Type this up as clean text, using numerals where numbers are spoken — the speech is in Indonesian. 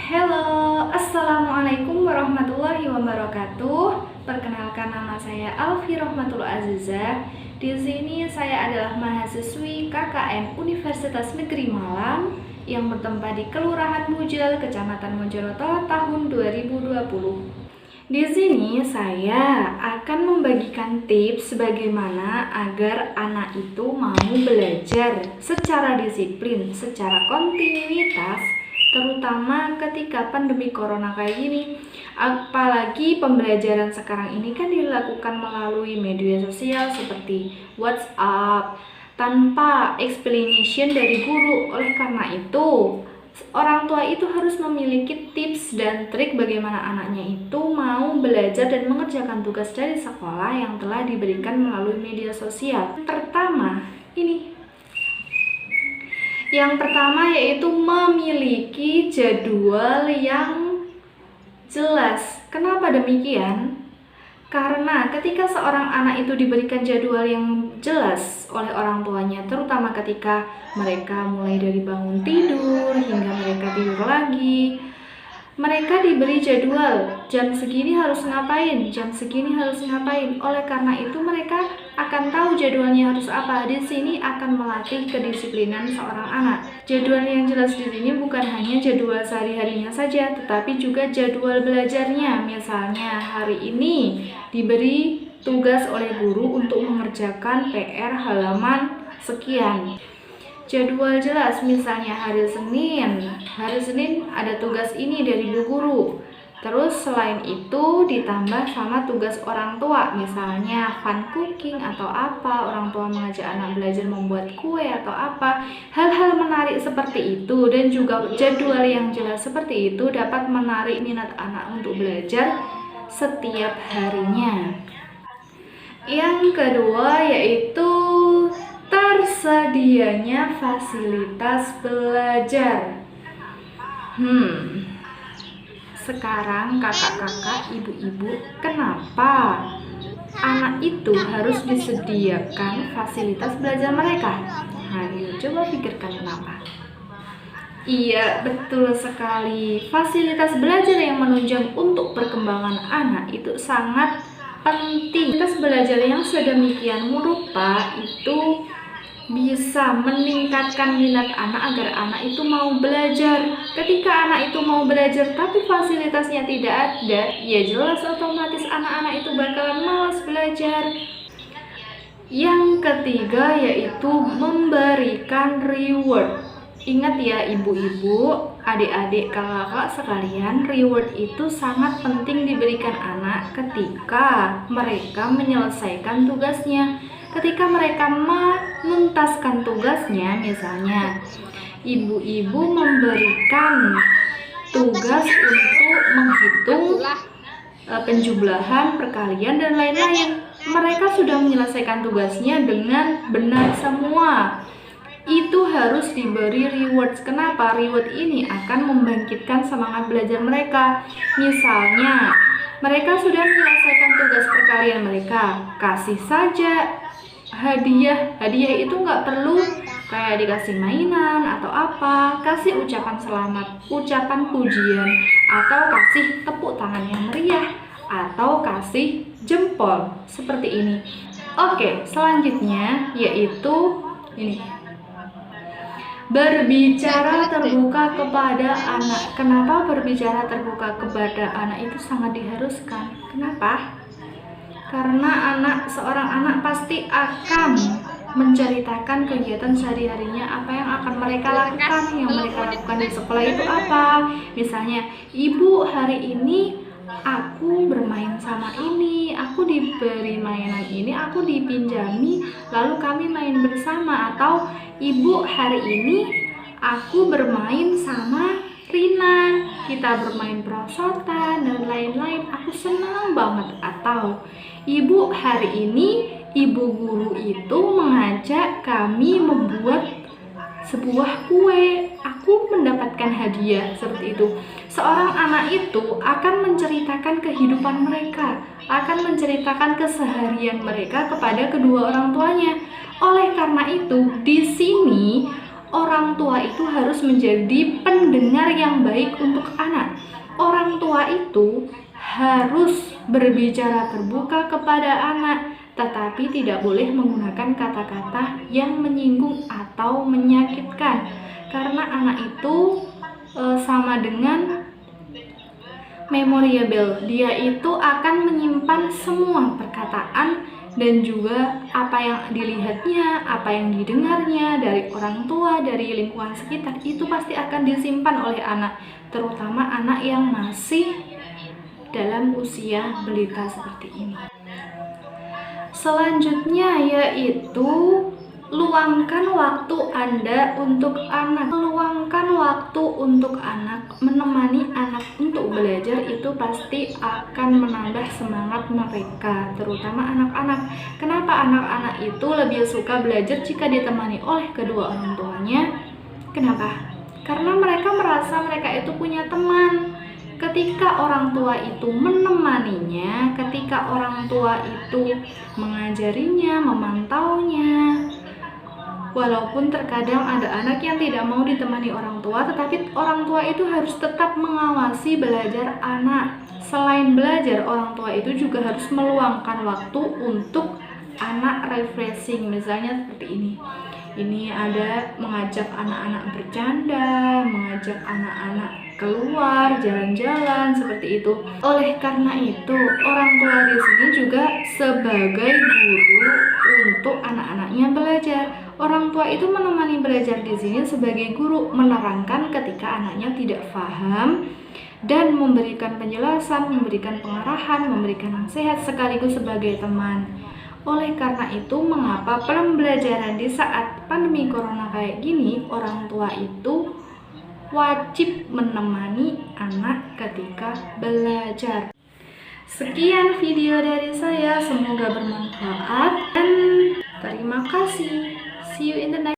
Halo, assalamualaikum warahmatullahi wabarakatuh. Perkenalkan, nama saya Alfi Rohmatullah Aziza. Di sini saya adalah mahasiswi KKN Universitas Negeri Malang yang bertempat di Kelurahan Mujel, Kecamatan Mojoroto tahun 2020. Di sini saya akan membagikan tips bagaimana agar anak itu mau belajar secara disiplin, secara kontinuitas, terutama ketika pandemi corona kayak gini. Apalagi pembelajaran sekarang ini kan dilakukan melalui media sosial seperti WhatsApp tanpa explanation dari guru. Oleh karena itu, orang tua itu harus memiliki tips dan trik bagaimana anaknya itu mau belajar dan mengerjakan tugas dari sekolah yang telah diberikan melalui media sosial. Yang pertama yaitu memiliki jadwal yang jelas. Kenapa demikian? Karena ketika seorang anak itu diberikan jadwal yang jelas oleh orang tuanya, terutama ketika mereka mulai dari bangun tidur hingga mereka tidur lagi, mereka diberi jadwal, jam segini harus ngapain, jam segini harus ngapain. Oleh karena itu mereka akan tahu jadwalnya harus apa. Di sini akan melatih kedisiplinan seorang anak. Jadwal yang jelas di sini bukan hanya jadwal sehari-harinya saja, tetapi juga jadwal belajarnya. Misalnya hari ini diberi tugas oleh guru untuk mengerjakan PR halaman sekian. Jadwal jelas, misalnya hari Senin ada tugas ini dari bu guru. Terus selain itu ditambah sama tugas orang tua, misalnya fun cooking atau apa, orang tua mengajak anak belajar membuat kue atau apa. Hal-hal menarik seperti itu dan juga jadwal yang jelas seperti itu dapat menarik minat anak untuk belajar setiap harinya. Yang kedua yaitu tersedianya fasilitas belajar. Sekarang kakak-kakak, ibu-ibu, kenapa anak itu harus disediakan fasilitas belajar mereka? Ayo coba pikirkan kenapa. Iya, betul sekali. Fasilitas belajar yang menunjang untuk perkembangan anak itu sangat penting. Fasilitas belajar yang sedemikian rupa itu bisa meningkatkan minat anak agar anak itu mau belajar. Ketika anak itu mau belajar tapi fasilitasnya tidak ada, ya jelas otomatis anak-anak itu bakalan malas belajar. Yang ketiga yaitu memberikan reward. Ingat ya ibu-ibu, adik-adik, kakak-kakak sekalian, reward itu sangat penting diberikan anak ketika mereka menyelesaikan tugasnya. Ketika mereka menuntaskan tugasnya, misalnya ibu-ibu memberikan tugas untuk menghitung penjumlahan, perkalian, dan lain-lain. Mereka sudah menyelesaikan tugasnya dengan benar semua. Itu harus diberi rewards. Kenapa? Reward ini akan membangkitkan semangat belajar mereka. Misalnya, mereka sudah menyelesaikan tugas perkalian mereka, kasih saja hadiah. Hadiah itu nggak perlu kayak dikasih mainan atau apa, kasih ucapan selamat, ucapan pujian, atau kasih tepuk tangan yang meriah, atau kasih jempol seperti ini. Oke, selanjutnya yaitu ini, berbicara terbuka kepada anak. Kenapa berbicara terbuka kepada anak itu sangat diharuskan? Kenapa? Karena seorang anak pasti akan menceritakan kegiatan sehari-harinya, apa yang akan mereka lakukan. Yang mereka lakukan di sekolah itu apa? Misalnya, ibu hari ini aku bermain sama ini, aku diberi mainan ini, aku dipinjami, lalu kami main bersama. Atau ibu hari ini aku bermain sama Rina, kita bermain perosotan dan lain-lain, aku senang banget. Atau ibu hari ini ibu guru itu mengajak kami membuat sebuah kue, aku mendapatkan hadiah. Seperti itu. Seorang anak itu akan menceritakan kehidupan mereka, akan menceritakan keseharian mereka kepada kedua orang tuanya. Oleh karena itu, di sini orang tua itu harus menjadi pendengar yang baik untuk anak. Orang tua itu harus berbicara terbuka kepada anak, tetapi tidak boleh menggunakan kata-kata yang menyinggung atau menyakitkan. Karena anak itu sama dengan memorable, dia itu akan menyimpan semua perkataan dan juga apa yang dilihatnya, apa yang didengarnya dari orang tua, dari lingkungan sekitar, itu pasti akan disimpan oleh anak, terutama anak yang masih dalam usia balita seperti ini. Selanjutnya yaitu luangkan waktu Anda untuk anak. Meluangkan waktu untuk anak, menemani anak untuk belajar itu pasti akan menambah semangat mereka, terutama anak-anak. Kenapa anak-anak itu lebih suka belajar jika ditemani oleh kedua orang tuanya? Kenapa? Karena mereka merasa mereka itu punya teman. Ketika orang tua itu menemaninya, ketika orang tua itu mengajarinya, memantaunya, walaupun terkadang ada anak yang tidak mau ditemani orang tua, tetapi orang tua itu harus tetap mengawasi belajar anak. Selain belajar, orang tua itu juga harus meluangkan waktu untuk anak refreshing, misalnya seperti ini. Ini ada mengajak anak-anak bercanda, mengajak anak-anak keluar, jalan-jalan, seperti itu. Oleh karena itu, orang tua di sini juga sebagai guru untuk anak-anaknya belajar. Orang tua itu menemani belajar di sini sebagai guru, menerangkan ketika anaknya tidak paham dan memberikan penjelasan, memberikan pengarahan, memberikan nasihat sekaligus sebagai teman. Oleh karena itu, mengapa pembelajaran di saat pandemi corona kayak gini, orang tua itu wajib menemani anak ketika belajar. Sekian video dari saya, semoga bermanfaat dan terima kasih. See you in the next